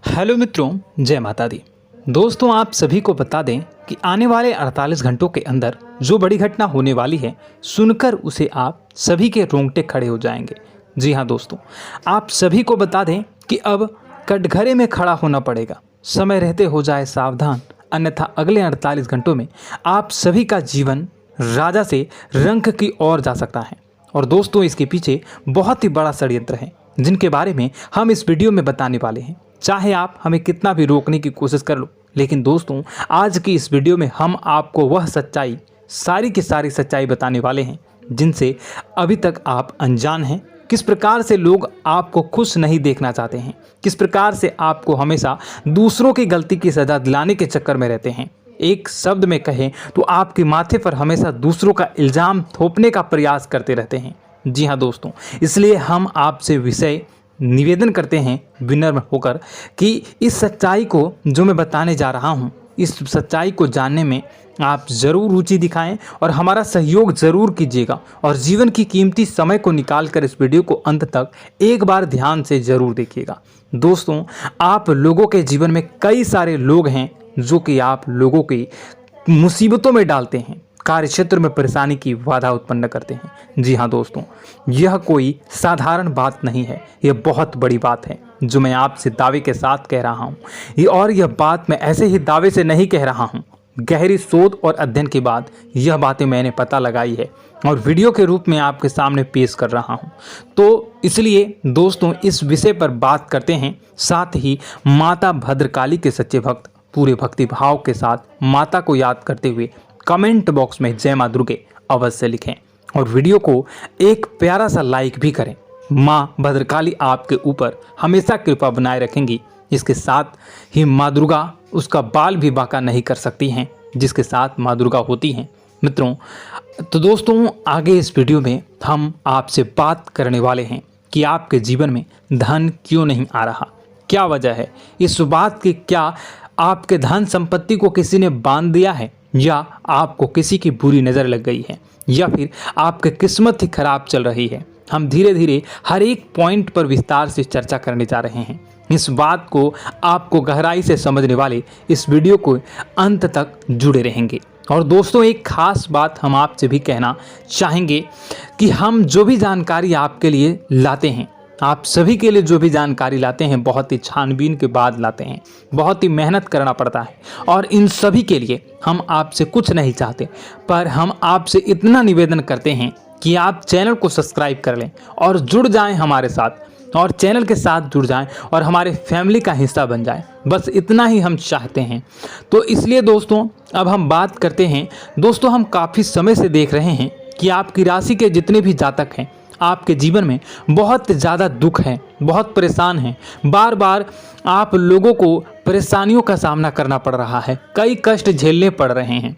Hello मित्रों, जय माता दी। दोस्तों, आप सभी को बता दें कि आने वाले 48 घंटों के अंदर जो बड़ी घटना होने वाली है, सुनकर उसे आप सभी के रोंगटे खड़े हो जाएंगे। जी हाँ दोस्तों, आप सभी को बता दें कि अब कटघरे में खड़ा होना पड़ेगा। समय रहते हो जाए सावधान, अन्यथा अगले 48 घंटों में आप सभी का जीवन राजा से रंक की ओर जा सकता है। और दोस्तों, इसके पीछे बहुत ही बड़ा षड्यंत्र है जिनके बारे में हम इस वीडियो में बताने वाले हैं। चाहे आप हमें कितना भी रोकने की कोशिश कर लो, लेकिन दोस्तों, आज की इस वीडियो में हम आपको वह सच्चाई, सारी की सारी सच्चाई बताने वाले हैं जिनसे अभी तक आप अनजान हैं। किस प्रकार से लोग आपको खुश नहीं देखना चाहते हैं, किस प्रकार से आपको हमेशा दूसरों की गलती की सज़ा दिलाने के चक्कर में रहते हैं। एक शब्द में कहें तो आपके माथे पर हमेशा दूसरों का इल्ज़ाम थोपने का प्रयास करते रहते हैं। जी हाँ दोस्तों, इसलिए हम आपसे विषय निवेदन करते हैं विनम्र होकर कि इस सच्चाई को जो मैं बताने जा रहा हूँ, इस सच्चाई को जानने में आप ज़रूर रुचि दिखाएं और हमारा सहयोग ज़रूर कीजिएगा। और जीवन की कीमती समय को निकाल कर इस वीडियो को अंत तक एक बार ध्यान से ज़रूर देखिएगा। दोस्तों, आप लोगों के जीवन में कई सारे लोग हैं जो कि आप लोगों की मुसीबतों में डालते हैं, कार्य क्षेत्र में परेशानी की बाधा उत्पन्न करते हैं। जी हाँ दोस्तों, यह कोई साधारण बात नहीं है, यह बहुत बड़ी बात है जो मैं आपसे दावे के साथ कह रहा हूँ। और यह बात मैं ऐसे ही दावे से नहीं कह रहा हूँ, गहरी शोध और अध्ययन के बाद यह बातें मैंने पता लगाई है और वीडियो के रूप में आपके सामने पेश कर रहा हूँ। तो इसलिए दोस्तों, इस विषय पर बात करते हैं। साथ ही माता भद्रकाली के सच्चे भक्त पूरे भक्ति भाव के साथ माता को याद करते हुए कमेंट बॉक्स में जय मां दुर्गे अवश्य लिखें और वीडियो को एक प्यारा सा लाइक भी करें। मां भद्रकाली आपके ऊपर हमेशा कृपा बनाए रखेंगी। इसके साथ ही मां दुर्गा उसका बाल भी बांका नहीं कर सकती हैं जिसके साथ मां दुर्गा होती हैं। मित्रों, तो दोस्तों, आगे इस वीडियो में हम आपसे बात करने वाले हैं कि आपके जीवन में धन क्यों नहीं आ रहा, क्या वजह है इस बात की। क्या आपके धन संपत्ति को किसी ने बांध दिया है, या आपको किसी की बुरी नज़र लग गई है, या फिर आपकी किस्मत ही खराब चल रही है। हम धीरे धीरे हर एक पॉइंट पर विस्तार से चर्चा करने जा रहे हैं। इस बात को आपको गहराई से समझने वाले इस वीडियो को अंत तक जुड़े रहेंगे। और दोस्तों, एक खास बात हम आपसे भी कहना चाहेंगे कि हम जो भी जानकारी आपके लिए लाते हैं, आप सभी के लिए जो भी जानकारी लाते हैं, बहुत ही छानबीन के बाद लाते हैं, बहुत ही मेहनत करना पड़ता है। और इन सभी के लिए हम आपसे कुछ नहीं चाहते, पर हम आपसे इतना निवेदन करते हैं कि आप चैनल को सब्सक्राइब कर लें और जुड़ जाएं हमारे साथ, और चैनल के साथ जुड़ जाएं और हमारे फैमिली का हिस्सा बन जाएं। बस इतना ही हम चाहते हैं। तो इसलिए दोस्तों, अब हम बात करते हैं। दोस्तों, हम काफ़ी समय से देख रहे हैं कि आपकी राशि के जितने भी जातक हैं, आपके जीवन में बहुत ज़्यादा दुख है, बहुत परेशान हैं। बार बार आप लोगों को परेशानियों का सामना करना पड़ रहा है, कई कष्ट झेलने पड़ रहे हैं।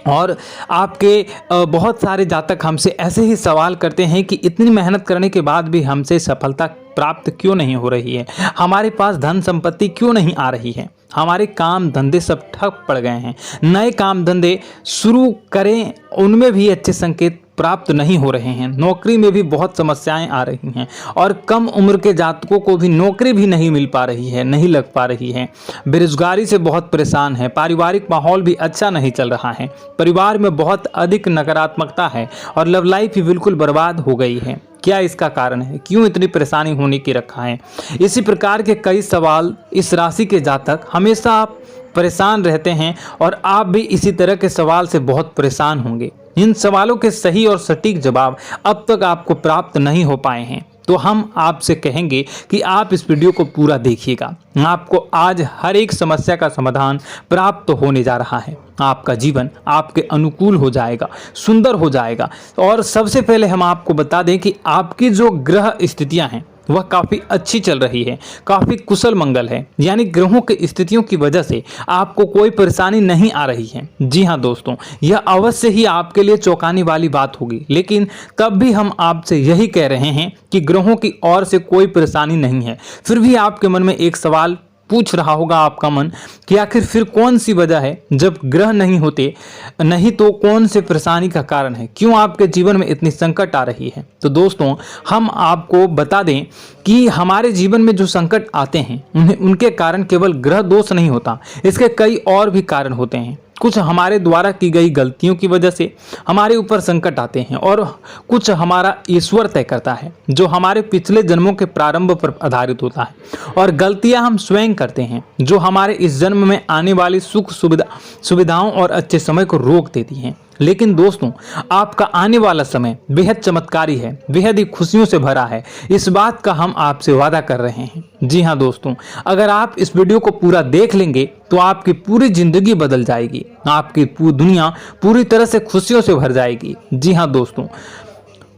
और आपके बहुत सारे जातक हमसे ऐसे ही सवाल करते हैं कि इतनी मेहनत करने के बाद भी हमसे सफलता प्राप्त क्यों नहीं हो रही है, हमारे पास धन संपत्ति क्यों नहीं आ रही है, हमारे काम धंधे सब ठप पड़ गए हैं, नए काम धंधे शुरू करें उनमें भी अच्छे संकेत प्राप्त नहीं हो रहे हैं, नौकरी में भी बहुत समस्याएं आ रही हैं, और कम उम्र के जातकों को भी नौकरी भी नहीं मिल पा रही है, नहीं लग पा रही है, बेरोजगारी से बहुत परेशान है, पारिवारिक माहौल भी अच्छा नहीं चल रहा है, परिवार में बहुत अधिक नकारात्मकता है और लव लाइफ भी बिल्कुल बर्बाद हो गई है। क्या इसका कारण है, क्यों इतनी परेशानी होने की रखा है? इसी प्रकार के कई सवाल इस राशि के जातक हमेशा आप परेशान रहते हैं और आप भी इसी तरह के सवाल से बहुत परेशान होंगे। इन सवालों के सही और सटीक जवाब अब तक आपको प्राप्त नहीं हो पाए हैं, तो हम आपसे कहेंगे कि आप इस वीडियो को पूरा देखिएगा। आपको आज हर एक समस्या का समाधान प्राप्त होने जा रहा है। आपका जीवन आपके अनुकूल हो जाएगा, सुंदर हो जाएगा। और सबसे पहले हम आपको बता दें कि आपकी जो ग्रह स्थितियां हैं वह काफ़ी अच्छी चल रही है, काफ़ी कुशल मंगल है, यानी ग्रहों की स्थितियों की वजह से आपको कोई परेशानी नहीं आ रही है। जी हाँ दोस्तों, यह अवश्य ही आपके लिए चौंकाने वाली बात होगी, लेकिन तब भी हम आपसे यही कह रहे हैं कि ग्रहों की ओर से कोई परेशानी नहीं है। फिर भी आपके मन में एक सवाल पूछ रहा होगा आपका मन कि आखिर फिर कौन सी वजह है, जब ग्रह नहीं होते नहीं तो कौन से परेशानी का कारण है, क्यों आपके जीवन में इतनी संकट आ रही है। तो दोस्तों हम आपको बता दें कि हमारे जीवन में जो संकट आते हैं उनके कारण केवल ग्रह दोष नहीं होता, इसके कई और भी कारण होते हैं। कुछ हमारे द्वारा की गई गलतियों की वजह से हमारे ऊपर संकट आते हैं और कुछ हमारा ईश्वर तय करता है, जो हमारे पिछले जन्मों के प्रारंभ पर आधारित होता है। और गलतियां हम स्वयं करते हैं, जो हमारे इस जन्म में आने वाली सुख सुविधाओं और अच्छे समय को रोक देती हैं। लेकिन दोस्तों आपका आने वाला समय बेहद चमत्कारी है, बेहद ही खुशियों से भरा है, इस बात का हम आपसे वादा कर रहे हैं। जी हाँ दोस्तों, अगर आप इस वीडियो को पूरा देख लेंगे तो आपकी पूरी जिंदगी बदल जाएगी, आपकी पूरी दुनिया पूरी तरह से खुशियों से भर जाएगी। जी हाँ दोस्तों,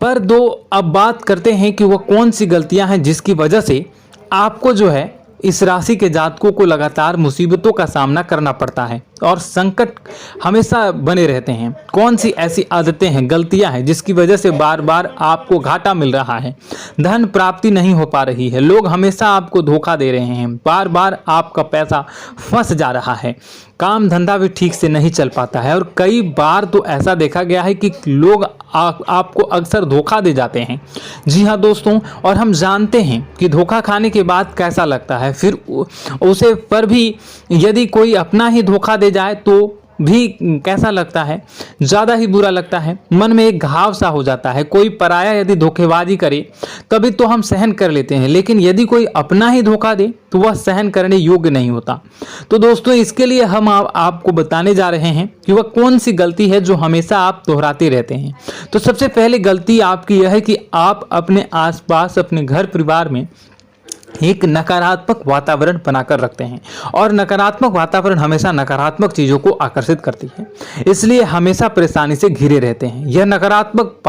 पर अब बात करते हैं कि वह कौन सी गलतियां हैं जिसकी वजह से आपको जो है इस राशि के जातकों को लगातार मुसीबतों का सामना करना पड़ता है और संकट हमेशा बने रहते हैं। कौन सी ऐसी आदतें हैं, गलतियां हैं जिसकी वजह से बार बार आपको घाटा मिल रहा है, धन प्राप्ति नहीं हो पा रही है, लोग हमेशा आपको धोखा दे रहे हैं, बार बार आपका पैसा फंस जा रहा है, काम धंधा भी ठीक से नहीं चल पाता है और कई बार तो ऐसा देखा गया है कि लोग आपको अक्सर धोखा दे जाते हैं। जी हाँ दोस्तों, और हम जानते हैं कि धोखा खाने के बाद कैसा लगता है, फिर उसे पर भी यदि कोई अपना ही धोखा दे जाए तो भी कैसा लगता है, ज़्यादा ही बुरा लगता है, मन में एक घाव सा हो जाता है। कोई पराया यदि धोखेबाजी करे तभी तो हम सहन कर लेते हैं, लेकिन यदि कोई अपना ही धोखा दे तो वह सहन करने योग्य नहीं होता। तो दोस्तों इसके लिए हम आपको बताने जा रहे हैं कि वह कौन सी गलती है जो हमेशा आप दोहराते रहते हैं। तो सबसे पहले गलती आपकी यह है कि आप अपने आसपास, अपने घर परिवार में एक नकारात्मक वातावरण बनाकर रखते हैं और नकारात्मक वातावरण हमेशा नकारात्मक चीज़ों को आकर्षित करती है, इसलिए हमेशा परेशानी से घिरे रहते हैं। यह नकारात्मक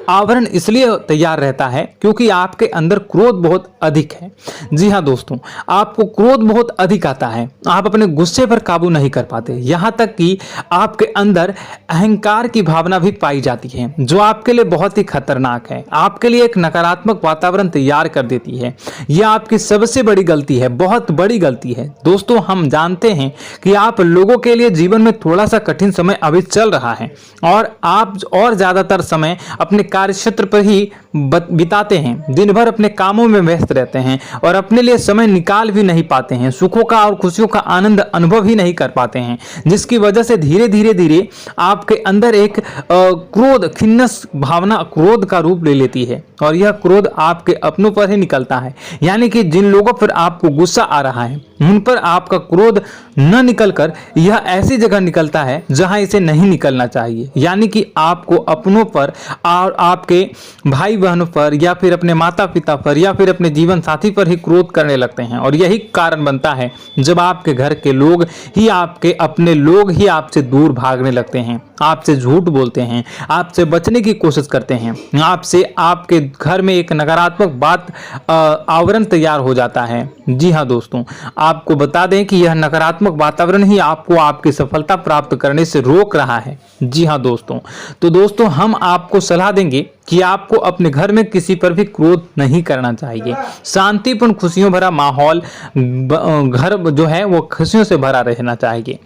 आवरण इसलिए तैयार रहता है क्योंकि आपके अंदर क्रोध बहुत अधिक है। जी हाँ दोस्तों, आपको क्रोध बहुत अधिक आता है, आप अपने गुस्से पर काबू नहीं कर पाते, यहाँ तक कि आपके अंदर अहंकार की भावना भी पाई जाती है, जो आपके लिए बहुत ही खतरनाक है, आपके लिए एक नकारात्मक वातावरण तैयार कर देती है। यह आपकी सबसे बड़ी गलती है, बहुत बड़ी गलती है। दोस्तों हम जानते हैं कि आप लोगों के लिए जीवन में थोड़ा सा कठिन समय अभी चल रहा है और आप और ज़्यादातर समय अपने कार्य क्षेत्र पर ही बिताते हैं, दिन भर अपने कामों में व्यस्त रहते हैं और अपने लिए समय निकाल भी नहीं पाते हैं, सुखों का और खुशियों का आनंद अनुभव ही नहीं कर पाते हैं, जिसकी वजह से धीरे धीरे आपके अंदर एक क्रोध, खिन्नस भावना क्रोध का रूप ले लेती है और यह क्रोध आपके अपनों पर ही निकलता है। यानी कि जिन लोगों पर आपको गुस्सा आ रहा है उन पर आपका क्रोध न निकलकर यह ऐसी जगह निकलता है जहां इसे नहीं निकलना चाहिए। यानी कि आपको अपनों पर और आपके भाई बहनों पर या फिर अपने माता पिता पर या फिर अपने जीवन साथी पर ही क्रोध करने लगते हैं और यही कारण बनता है जब आपके घर के लोग ही, आपके अपने लोग ही आपसे दूर भागने लगते हैं, आपसे झूठ बोलते हैं, आपसे बचने की कोशिश करते हैं, आपसे आपके घर में एक नकारात्मक आवरण तैयार हो जाता है। जी हाँ दोस्तों, आपको बता दें कि यह नकारात्मक वातावरण ही आपको आपकी सफलता प्राप्त करने से रोक रहा है। जी हाँ दोस्तों, तो दोस्तों हम आपको सलाह देंगे कि आपको अपने घर में किसी पर भी क्रोध नहीं करना चाहिए। शांतिपूर्ण खुशियों भरा माहौल, घर जो है वो खुशियों से भरा रहना चाहिए।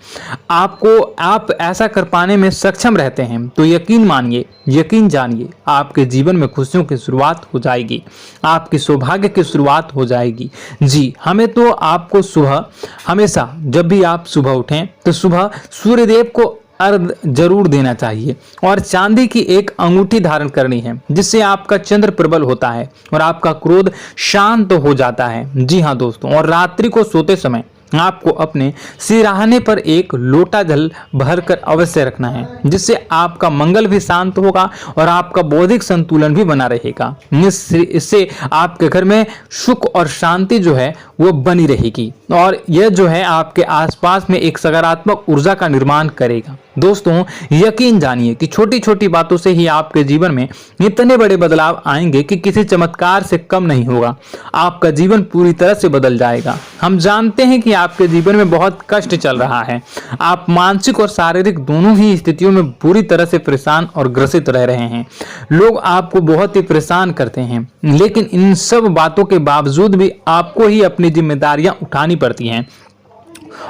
आप ऐसा कर पाने में सक्षम रहते हैं तो यकीन मानिए, यकीन जानिए, आपके जीवन में खुशियों की शुरुआत हो जाएगी, आपकी सौभाग्य की शुरुआत हो जाएगी। जी हमें तो आपको सुबह, हमेशा जब भी आप सुबह उठें तो सुबह सूर्यदेव को अर्घ जरूर देना चाहिए और चांदी की एक अंगूठी धारण करनी है, जिससे आपका चंद्र प्रबल होता है और आपका क्रोध शांत हो जाता है। जी हाँ दोस्तों, और रात्रि को सोते समय आपको अपने सिरहाने पर एक लोटा जल भरकर अवश्य रखना है, जिससे आपका मंगल भी शांत होगा और आपका बौद्धिक संतुलन भी बना रहेगा। इससे आपके घर में सुख और शांति जो है वो बनी रहेगी और यह जो है आपके आसपास में एक सकारात्मक ऊर्जा का निर्माण करेगा। दोस्तों यकीन जानिए कि छोटी छोटी बातों से ही आपके जीवन में इतने बड़े बदलाव आएंगे कि किसी चमत्कार से कम नहीं होगा, आपका जीवन पूरी तरह से बदल जाएगा। हम जानते हैं कि आपके जीवन में बहुत कष्ट चल रहा है। आप मानसिक और शारीरिक दोनों ही स्थितियों में बुरी तरह से परेशान और ग्रसित रह रहे हैं। लोग आपको बहुत ही परेशान करते हैं, लेकिन इन सब बातों के बावजूद भी आपको ही अपनी जिम्मेदारियां उठानी पड़ती हैं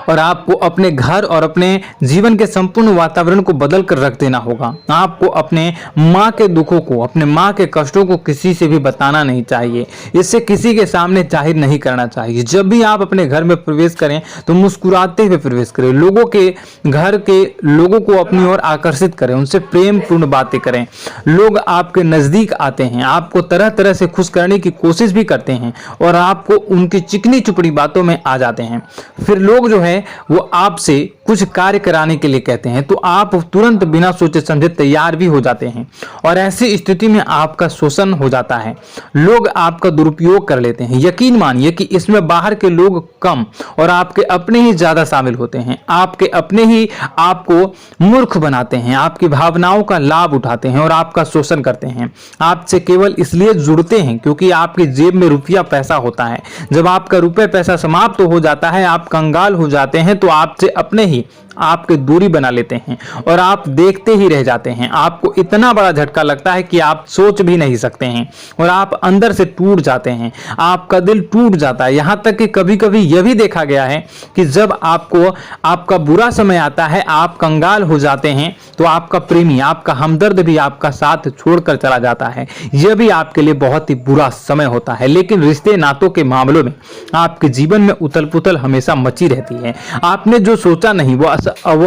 और आपको अपने घर और अपने जीवन के संपूर्ण वातावरण को बदल कर रख देना होगा। आपको अपने माँ के दुखों को, अपने माँ के कष्टों को किसी से भी बताना नहीं चाहिए, इससे किसी के सामने जाहिर नहीं करना चाहिए। जब भी आप अपने घर में प्रवेश करें तो मुस्कुराते हुए प्रवेश करें, लोगों के घर के लोगों को अपनी ओर आकर्षित करें, उनसे प्रेम पूर्ण बातें करें। लोग आपके नजदीक आते हैं, आपको तरह तरह से खुश करने की कोशिश भी करते हैं और आपको उनकी चिकनी चुपड़ी बातों में आ जाते हैं। फिर लोग जो है वो आपसे कुछ कार्य कराने के लिए कहते हैं तो आप तुरंत बिना सोचे समझे तैयार भी हो जाते हैं और ऐसी स्थिति में आपका शोषण हो जाता है। लोग आपका दुरुपयोग कर लेते हैं। यकीन मानिए कि इसमें बाहर के लोग कम और आपके अपने ही ज्यादा शामिल होते हैं। आपके अपने ही आपको मूर्ख बनाते हैं, आपकी भावनाओं का लाभ उठाते हैं और आपका शोषण करते हैं। आपसे केवल इसलिए जुड़ते हैं क्योंकि आपकी जेब में रुपया पैसा होता है। जब आपका रुपया पैसा समाप्त हो जाता है, आप कंगाल हो जाते हैं तो आपसे अपने ही आपके दूरी बना लेते हैं और आप देखते ही रह जाते हैं। आपको इतना बड़ा झटका लगता है कि आप सोच भी नहीं सकते हैं और आप अंदर से टूट जाते हैं। आपका दिल टूट जाता है। यहाँ तक कि कभी कभी यह भी देखा गया है कि जब आपको आपका बुरा समय आता है, आप कंगाल हो जाते हैं तो आपका प्रेमी, आपका हमदर्द भी आपका साथ छोड़कर चला जाता है। यह भी आपके लिए बहुत ही बुरा समय होता है। लेकिन रिश्ते नातों के मामलों में आपके जीवन में उथल पुथल हमेशा मची रहती है। आपने जो सोचा नहीं वो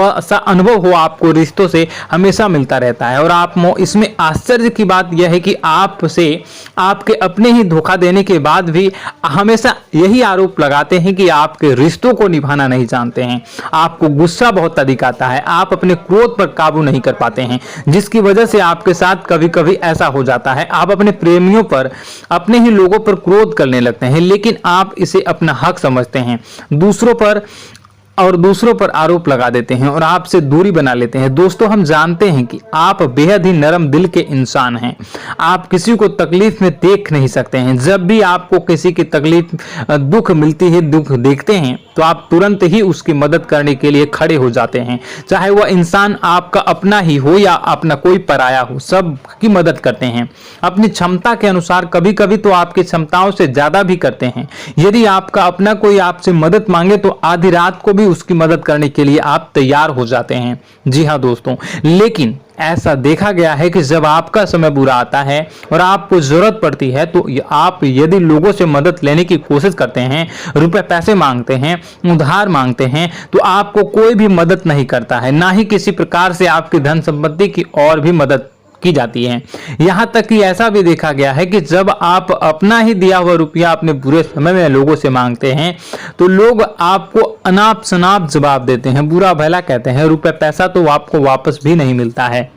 ऐसा अनुभव हो आपको रिश्तों से हमेशा मिलता रहता है और आप इसमें आश्चर्य की बात यह है कि आपसे आपके अपने ही धोखा देने के बाद भी हमेशा यही आरोप लगाते हैं कि आपके रिश्तों को निभाना नहीं जानते हैं। आपको गुस्सा बहुत अधिक आता है, आप अपने क्रोध पर काबू नहीं कर पाते हैं, जिसकी वजह से आपके साथ कभी कभी ऐसा हो जाता है आप अपने प्रेमियों पर, अपने ही लोगों पर क्रोध करने लगते हैं, लेकिन आप इसे अपना हक समझते हैं, दूसरों पर आरोप लगा देते हैं और आपसे दूरी बना लेते हैं। दोस्तों, हम जानते हैं कि आप बेहद ही नरम दिल के इंसान हैं। आप किसी को तकलीफ में देख नहीं सकते हैं। जब भी आपको किसी की तकलीफ, दुख मिलती है, दुख देखते हैं तो आप तुरंत ही उसकी मदद करने के लिए खड़े हो जाते हैं। चाहे वह इंसान आपका अपना ही हो या अपना कोई पराया हो, सब की मदद करते हैं अपनी क्षमता के अनुसार। कभी कभी तो आपकी क्षमताओं से ज्यादा भी करते हैं। यदि आपका अपना कोई आपसे मदद मांगे तो आधी रात को भी उसकी मदद करने के लिए आप तैयार हो जाते हैं। जी हाँ दोस्तों, लेकिन ऐसा देखा गया है कि जब आपका समय बुरा आता है और आपको जरूरत पड़ती है तो आप यदि लोगों से मदद लेने की कोशिश करते हैं, रुपए पैसे मांगते हैं, उधार मांगते हैं, तो आपको कोई भी मदद नहीं करता है। ना ही किसी प्रकार से आपकी धन संपत्ति की और भी मदद की जाती है। यहां तक कि ऐसा भी देखा गया है कि जब आप अपना ही दिया हुआ रुपया अपने बुरे समय में लोगों से मांगते हैं तो लोग आपको अनाप शनाप जवाब देते हैं, बुरा भला कहते हैं। रुपया पैसा तो आपको वापस भी नहीं मिलता है।